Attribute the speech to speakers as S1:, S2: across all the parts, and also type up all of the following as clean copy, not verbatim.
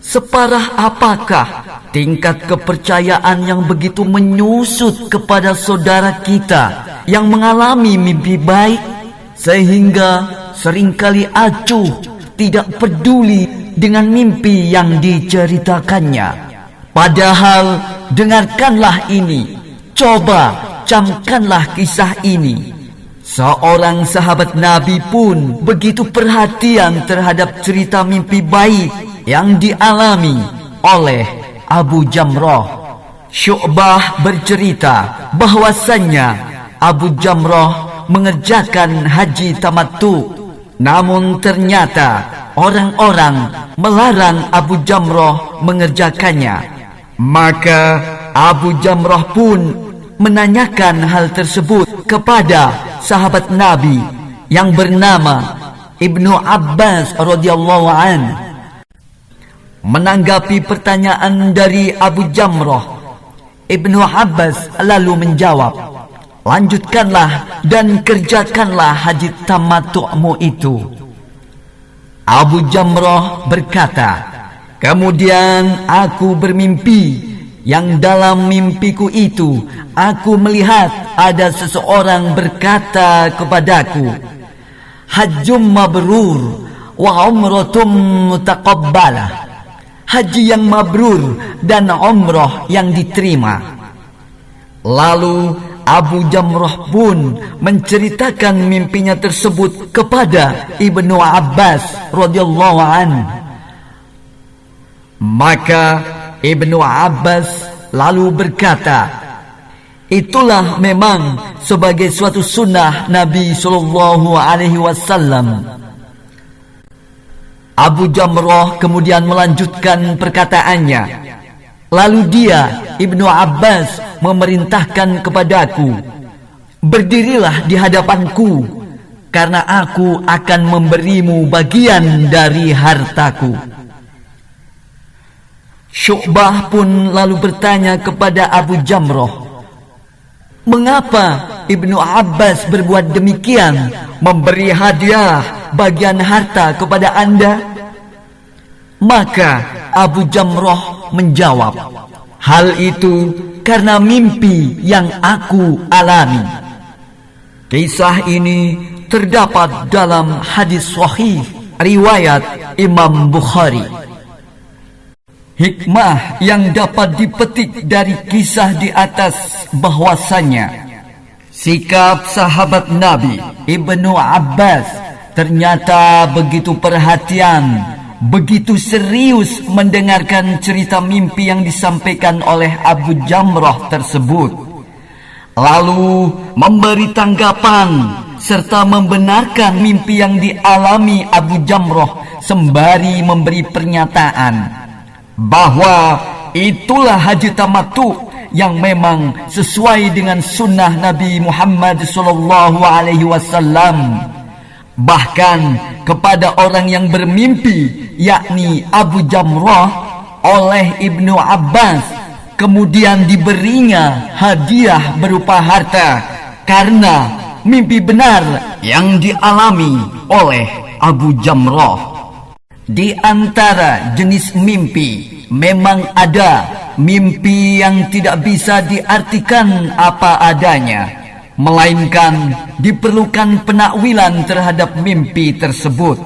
S1: Separah apakah tingkat kepercayaan yang begitu menyusut kepada saudara kita yang mengalami mimpi baik, sehingga seringkali acuh tidak peduli dengan mimpi yang diceritakannya. Padahal dengarkanlah ini, coba camkanlah kisah ini. Seorang sahabat Nabi pun begitu perhatian terhadap cerita mimpi baik yang dialami oleh Abu Jamrah. Syu'bah bercerita bahwasannya Abu Jamrah mengerjakan haji tamattu, namun ternyata orang-orang melarang Abu Jamrah mengerjakannya. Maka Abu Jamrah pun menanyakan hal tersebut kepada sahabat Nabi yang bernama Ibnu Abbas radhiyallahu an. Menanggapi pertanyaan dari Abu Jamrah, Ibnu Abbas lalu menjawab, "Lanjutkanlah dan kerjakanlah haji tamattu'mu itu." Abu Jamrah berkata, "Kemudian aku bermimpi, yang dalam mimpiku itu aku melihat ada seseorang berkata kepadaku, 'Hajjum mabrur wa umratum mutaqabbalah.' Haji yang mabrur dan umrah yang diterima." Lalu Abu Jamrah pun menceritakan mimpinya tersebut kepada Ibnu Abbas radhiyallahu an. Maka Ibnu Abbas lalu berkata, "Itulah memang sebagai suatu sunnah Nabi sallallahu alaihi wasallam." Abu Jamrah kemudian melanjutkan perkataannya, "Lalu dia, Ibnu Abbas, memerintahkan kepadaku, 'Berdirilah di hadapanku, karena aku akan memberimu bagian dari hartaku.'" Syu'bah pun lalu bertanya kepada Abu Jamrah, "Mengapa Ibnu Abbas berbuat demikian, memberi hadiah bagian harta kepada Anda?" Maka Abu Jamrah menjawab, "Hal itu karena mimpi yang aku alami." Kisah ini terdapat dalam hadis sahih riwayat Imam Bukhari. Hikmah yang dapat dipetik dari kisah di atas bahwasannya sikap sahabat Nabi Ibnu Abbas ternyata begitu perhatian, begitu serius mendengarkan cerita mimpi yang disampaikan oleh Abu Jamrah tersebut, lalu memberi tanggapan serta membenarkan mimpi yang dialami Abu Jamrah sembari memberi pernyataan bahwa itulah haji tamattu yang memang sesuai dengan sunnah Nabi Muhammad SAW. Bahkan kepada orang yang bermimpi, yakni Abu Jamrah, oleh Ibnu Abbas kemudian diberinya hadiah berupa harta karena mimpi benar yang dialami oleh Abu Jamrah. Di antara jenis mimpi memang ada mimpi yang tidak bisa diartikan apa adanya, melainkan diperlukan penakwilan terhadap mimpi tersebut.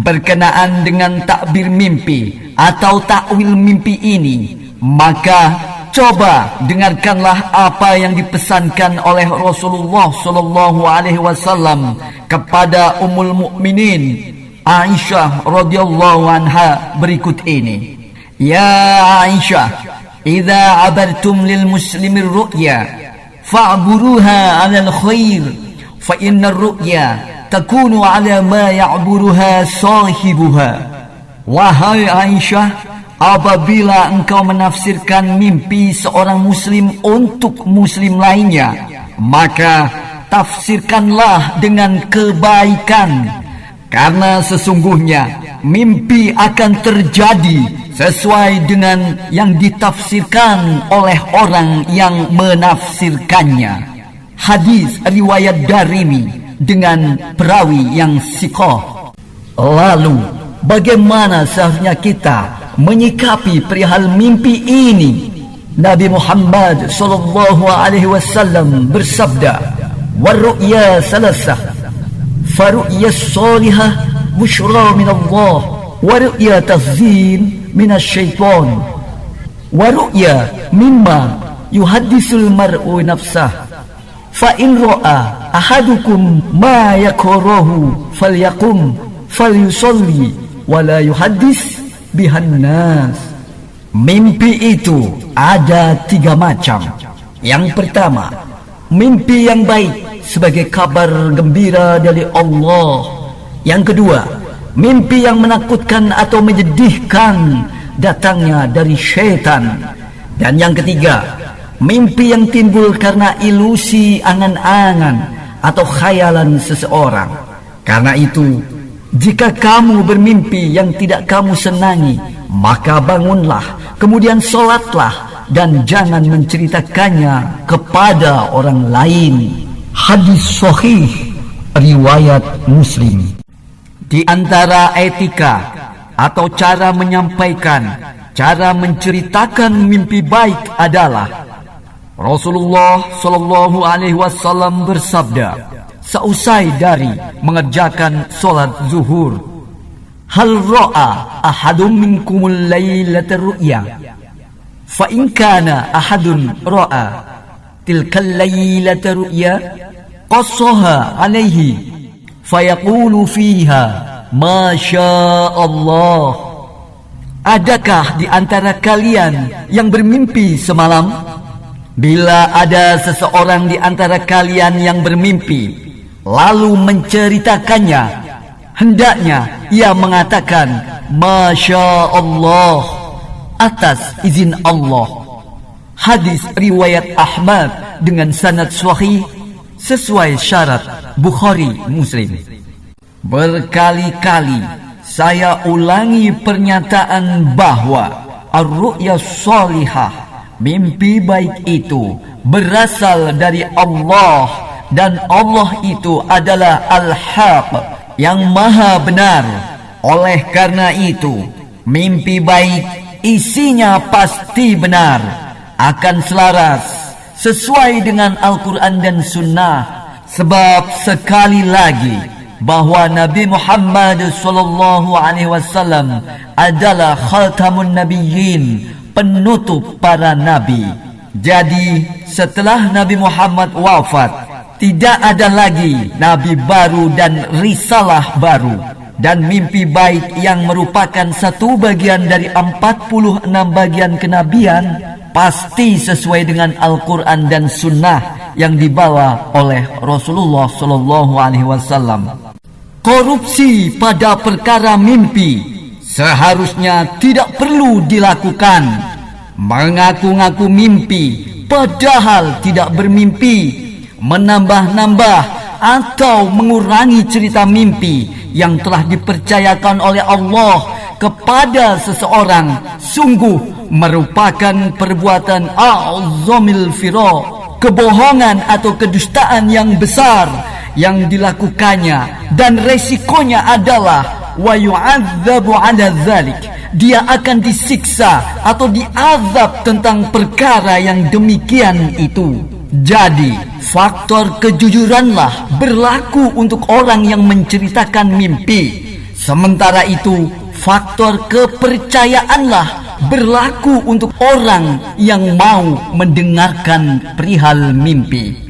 S1: Berkenaan dengan takbir mimpi atau takwil mimpi ini, maka coba dengarkanlah apa yang dipesankan oleh Rasulullah SAW kepada Ummul Mukminin Aisyah radhiyallahu anha berikut ini. "Ya Aisyah, idza abartum lil muslimir ru'ya fa'buruha 'alal khair, fa innar ru'ya takunu 'ala ma ya'buruha sahibuha." Wahai Aisyah, apabila engkau menafsirkan mimpi seorang muslim untuk muslim lainnya, maka tafsirkanlah dengan kebaikan, karena sesungguhnya mimpi akan terjadi sesuai dengan yang ditafsirkan oleh orang yang menafsirkannya. Hadis riwayat Darimi dengan perawi yang siqah. Lalu bagaimana seharusnya kita menyikapi perihal mimpi ini? Nabi Muhammad sallallahu alaihi wasallam bersabda, "War-ru'ya salasah, faru'ya salihah busyra min Allah, wa ru'ya tahzin min asy-syaitan, wa ru'ya mimma yuhaddisul mar'u nafsah. Fa in ra'a ahadukum ma yakrahu falyaqum falyusalli wa la yuhaddis bihan nas." Mimpi itu ada 3 macam. Yang pertama, mimpi yang baik sebagai kabar gembira dari Allah. Yang kedua, mimpi yang menakutkan atau menyedihkan datangnya dari syaitan. Dan yang ketiga, mimpi yang timbul karena ilusi angan-angan atau khayalan seseorang. Karena itu, jika kamu bermimpi yang tidak kamu senangi, maka bangunlah, kemudian sholatlah, dan jangan menceritakannya kepada orang lain. Hadis sahih riwayat Muslim. Di antara etika atau cara menyampaikan, cara menceritakan mimpi baik adalah Rasulullah sallallahu alaihi wasallam bersabda seusai dari mengerjakan solat zuhur, "Hal ra'a ahadun minkumul lailatar ru'ya? Fa in kana ahadun ra'a tilkal lailatar ru'ya qassaha alaihi fayaqulu fiha ma syaa Allah." Adakah di antara kalian yang bermimpi semalam? Bila ada seseorang di antara kalian yang bermimpi lalu menceritakannya, hendaknya ia mengatakan Masya Allah, atas izin Allah. Hadis riwayat Ahmad dengan sanad sahih sesuai syarat Bukhari Muslim. Berkali-kali saya ulangi pernyataan bahwa ar-ru'ya shalihah, mimpi baik itu berasal dari Allah, dan Allah itu adalah Al-Haq, yang maha benar. Oleh karena itu, mimpi baik isinya pasti benar, akan selaras sesuai dengan Al-Quran dan Sunnah. Sebab sekali lagi bahwa Nabi Muhammad SAW adalah khatamun nabiyyin, penutup para nabi. Jadi setelah Nabi Muhammad wafat, tidak ada lagi nabi baru dan risalah baru. Dan mimpi baik yang merupakan satu bagian dari 46 bagian kenabian pasti sesuai dengan Al-Quran dan Sunnah yang dibawa oleh Rasulullah SAW. Korupsi pada perkara mimpi seharusnya tidak perlu dilakukan. Mengaku-ngaku mimpi padahal tidak bermimpi, menambah-nambah atau mengurangi cerita mimpi yang telah dipercayakan oleh Allah kepada seseorang sungguh merupakan perbuatan a'zamil fira, kebohongan atau kedustaan yang besar yang dilakukannya, dan resikonya adalah wa yu'adzabu 'ala dzalik, dia akan disiksa atau diazab tentang perkara yang demikian itu. Jadi, faktor kejujuranlah berlaku untuk orang yang menceritakan mimpi. Sementara itu, faktor kepercayaanlah berlaku untuk orang yang mau mendengarkan perihal mimpi.